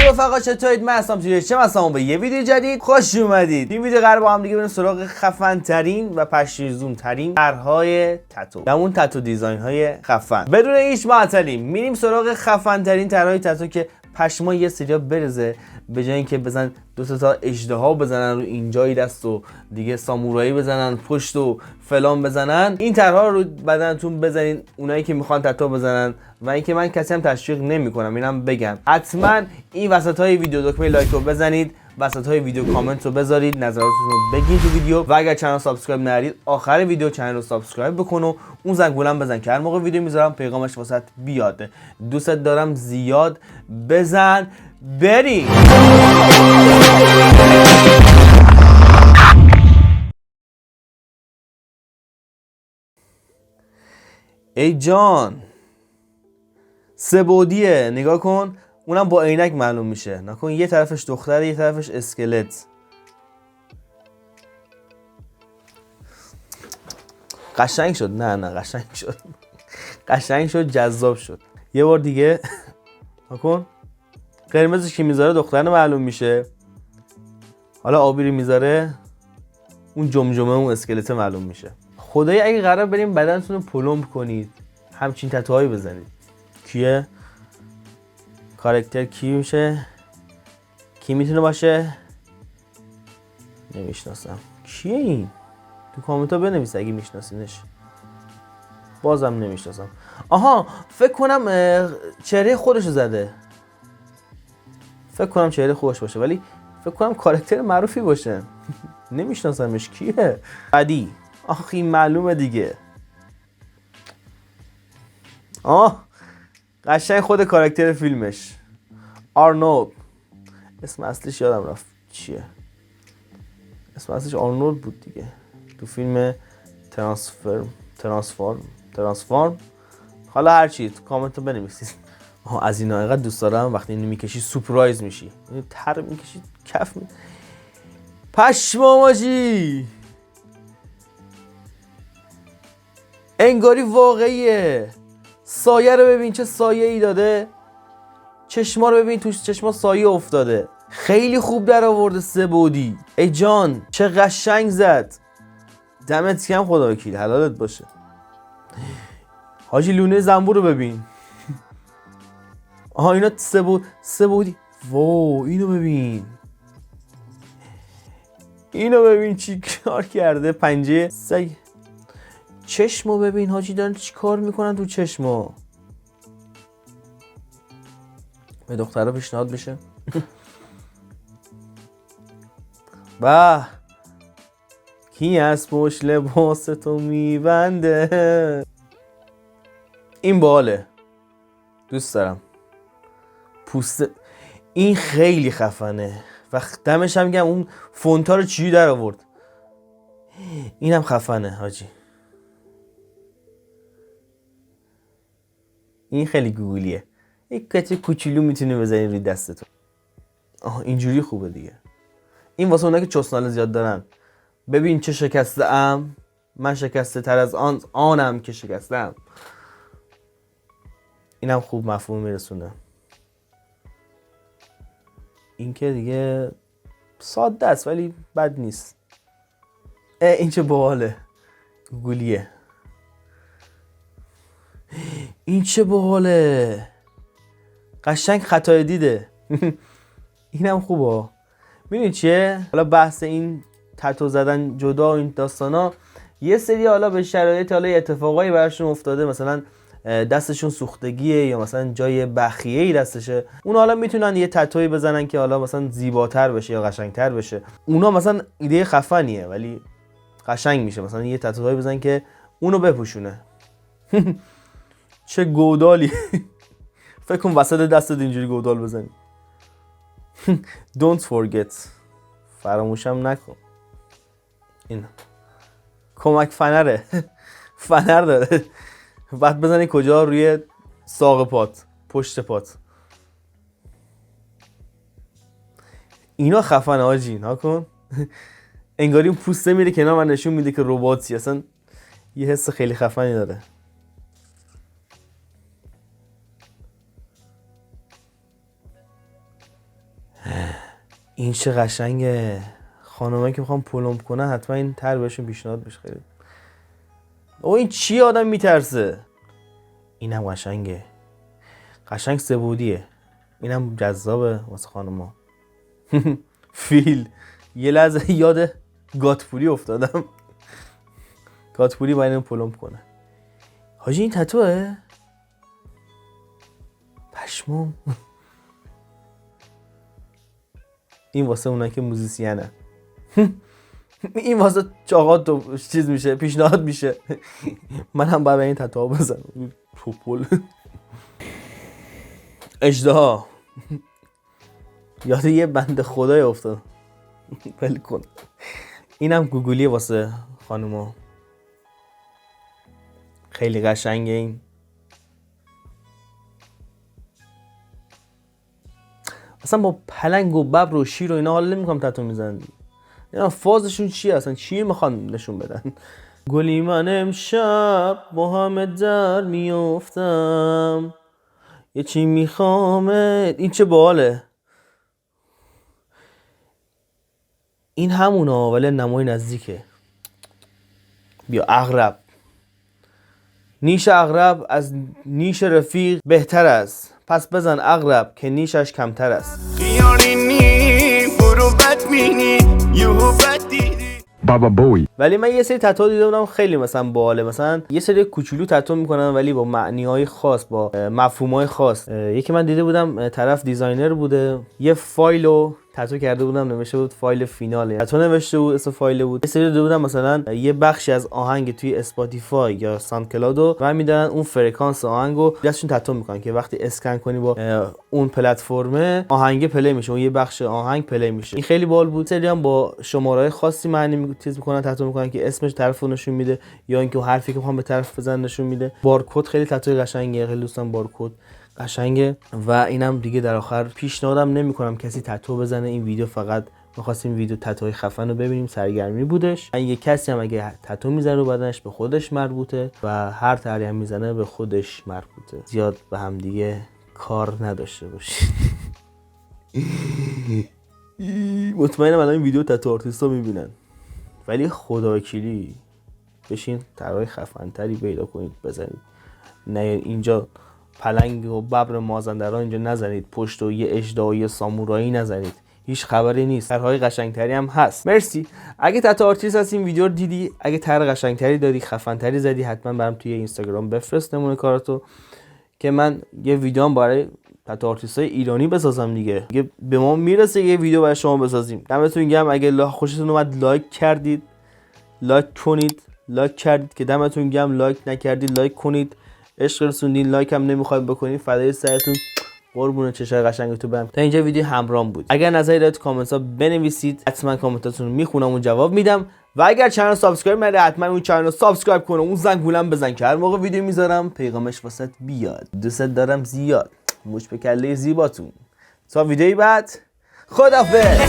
رفقا چطورید؟ من هستم چه به یه ویدیو جدید خوش اومدید. این ویدیو قرار با هم دیگه بریم سراغ خفن ترین و پشیزون ترین طرح‌های تتو، همون تتو دیزاین های خفن. بدون هیچ معطلی میریم سراغ خفن ترین طرح‌های تتو که پشما یه سریا برزه، به جای اینکه بزن دو تا اژدها بزنن رو اینجای دست و دیگه سامورایی بزنن پشت و فلان بزنن، این طرح‌ها رو بدنتون بزنین اونایی که میخوان تتو بزنن. و اینکه من کسی هم تشویق نمی‌کنم، اینم بگم حتما این وسط‌های ویدیو دکمه لایک رو بزنید، وسط‌های ویدیو کامنت رو بذارید، نظراتتون رو بگید تو ویدیو. و اگر چنل سابسکرایب نکردید آخر ویدیو چنل رو سابسکرایب بکن و اون زنگولم بزن که هر موقع ویدیو میذارم پیغامش واسط بیاد. دوست دارم زیاد بزن بریم. ای جان سه بعدیه، نگاه کن، اونم با عینک معلوم میشه. نکن یه طرفش دختره یه طرفش اسکلت. قشنگ شد. نه قشنگ شد. قشنگ شد، جذاب شد. یه بار دیگه نکن. قرمزش که میذاره دختره معلوم میشه، حالا آبی رو میذاره اون جمجمه اون اسکلت معلوم میشه. خدایی اگه قرار بریم بدنتون رو پلمب کنید همچین تتوهایی بزنید. کیه؟ کاراکتر کی میشه؟ کی میتونه باشه؟ نمیشناسم. کیه این؟ تو کامنت ها بنویس اگه میشناسینش. بازم نمیشناسم. آها فکر کنم چهره خودشو زده. فکر کنم چهره خودش باشه، ولی فکر کنم کاراکتر معروفی باشه. نمیشناسمش. کیه؟ بعدی. آخه این معلومه دیگه. قشنگ خود کاراکتر فیلمش آرنولد. اسم اصلیش یادم رفت چیه. اسم اصلیش آرنولد بود دیگه. تو فیلم ترانسفورم. حالا هر چی تو کامنت رو بنویسید. از اینا اینقدر دوست دارم وقتی اینو میکشی سورپرایز میشی. اینو تر میکشی کف می پشماماجی. انگاری واقعیه. سایه رو ببین چه سایه ای داده. چشما رو ببین توش چشما سایه افتاده. خیلی خوب در آورده سه بعدی. ای جان چه قشنگ زد. دمت گرم خدا وکیل، حلالت باشه. حاجی لونه زنبور رو ببین. اینا سه بعدی. واو اینو ببین. اینو ببین چی کار کرده. پنجه سگ. چشمو ببین حاجی دارن چی کار میکنن تو چشمو. به دخترها پیشنهاد بشه. با کی از پشت لباس تو میبنده. این باله، دوست دارم. پوست این خیلی خفنه. و دمش هم گم اون فونتا رو چی در آورد. اینم خفنه حاجی. این خیلی گوگلیه. یک کچه کوچولو میتونی بزنی روی دستتون. اینجوری خوبه دیگه. این واسه اونایی که چسناله زیاد دارن. ببین چه شکسته ام. من شکسته تر از آنم که شکستم. اینم خوب مفهوم میرسونه. این که دیگه ساده است ولی بد نیست. این چه باحاله. گوگلیه. این چه باحاله. قشنگ خطای دیده. اینم خوبه. ببین چیه؟ حالا بحث این تتو زدن جدا و این داستانا، یه سری حالا به شرایط حالا اتفاقایی براشون افتاده، مثلا دستشون سوختگیه یا مثلا جای بخیه‌ای دستشه، اونا حالا میتونن یه تتویی بزنن که حالا مثلا زیباتر بشه یا قشنگتر بشه. اونا مثلا ایده خفنیه ولی قشنگ میشه. مثلا یه تتویی بزنن که اونو بپوشونه. چه گودالی. فکر کن وسط دستت اینجوری گودال بزنی. Don't forget. فراموشم نکن. این کمک فنره. فنر داره. بعد بزنی کجا؟ روی ساق پات، پشت پات. اینا خفنه حاجی. نکن. انگاری اون پوسته میره کنار و نشون میده که رباتی. اصلا یه حس خیلی خفنی داره. این چه قشنگه. خانومایی که میخوام پلمپ کنن حتما این تر بهشون پیشنهاد بشه. خیلی او این چی آدم میترسه. اینم قشنگه، قشنگ سه‌بعدیه. اینم جذابه واسه خانوما. فیل. یه لحظه یاد گاتپوری افتادم. گاتپوری باید اینو پلمپ کنه. حاجی این تتوه؟ پشمام. این واسه اونایی که موزیسینه. این واسه چاقات تو چیز میشه، پیشنهاد میشه. من هم باید این تتوها بزنم. توپل. اژدها. یاد یه بنده خدای افتاد. ولی کن. اینم گوگلیه واسه خانوما. خیلی قشنگه این. اصلا با پلنگ و ببر و شیر و اینا حالا نمی‌کنم تتو میزنن. اینا فازشون چیه اصلا؟ چی میخوان نشون بدن؟ گلی من امشب با همه در میافتم، یه چی میخوامه. این چه باله. این همونه ولی نمای نزدیکه. بیا عقرب. نیش عقرب از نیش رفیق بهتر است، پس بزن عقرب که نیشش کمتر است. بابا بوی. ولی من یه سری تتو دیده بودم خیلی مثلا باحاله. مثلا یه سری کوچولو تتو میکنن ولی با معنی‌های خاص، با مفهوم‌های خاص. یکی من دیده بودم طرف دیزاینر بوده، یه فایلو تتو کرده بودم، نوشته بود فایل فیناله. تتو نوشته بود، اسم فایل بود. یه سری دیده بودم مثلا یه بخشی از آهنگ توی اسپاتیفای یا ساندکلاودو و میدارن اون فرکانس آهنگو دستشون تتو میکنن که وقتی اسکن کنی با اون پلتفرم آهنگ پلی میشه، اون یه بخش آهنگ پلی میشه. این خیلی باحال بود. سری هم با شماره‌های خاصی معنی چیز میکنن، تتو میکنن که اسمش طرفو نشون میده یا اینکه حرفی که میخوام به طرف بزنن نشون میده. بارکد خیلی تتو قشنگه، خیلی دوستم بارکد قشنگه. و اینم دیگه در آخر پیشنهادم نمیکنم کسی تتو بزنه. این ویدیو فقط می‌خواستیم ویدیو تتوی خفن رو ببینیم، سرگرمی بودش. یه کسی هم اگه تتو میزنه بدنش به خودش مربوطه و هر طرحی هم میزنه به خودش مربوطه. زیاد به هم دیگه کار نداشته باشید. مطمئنم الان این ویدیو تتو آرتیستا میبینن، ولی خداوکیلی بشین طرحای خفن‌تری پیدا کنید بزنید. نه اینجا پلنگ و ببر مازندران اینجا نزنید، پشت و یه اژدهای سامورایی نزنید، هیچ خبری نیست. طرحهای قشنگتری هم هست. مرسی. اگه تتو آرتیست هست این ویدیو رو دیدی، اگه طرح قشنگتری داری، خفن‌تری زدی، حتما برام توی اینستاگرام بفرست نمونه کاراتو که من یه ویدیو هم برای تتو آرتیستای ایرانی بسازم دیگه. به ما میرسه یه ویدیو برای شما بسازیم. دمتون گرم. اگه خوشتون اومد لایک کردید، لایک کنید. لایک کردید که دمتون گرم. لایک نکردید لایک کنید. عشق رسوندین. لایک هم نمیخواید بکنید، فدای سرتون. قربون چشای قشنگتون برم. تا اینجا ویدیو همراهم بود. اگر نظری دارید کامنت ها بنویسید، حتما کامنتاتون رو میخونم و جواب میدم. و اگر چنل سابسکرایب نکردی حتما اون چنل رو سابسکرایب کن و اون زنگولم بزن که هر موقع ویدیو میذارم پیغامش واسط بیاد. دوست دارم زیاد. موش به کله زیباتون. تا ویدیوی بعد خدافظ.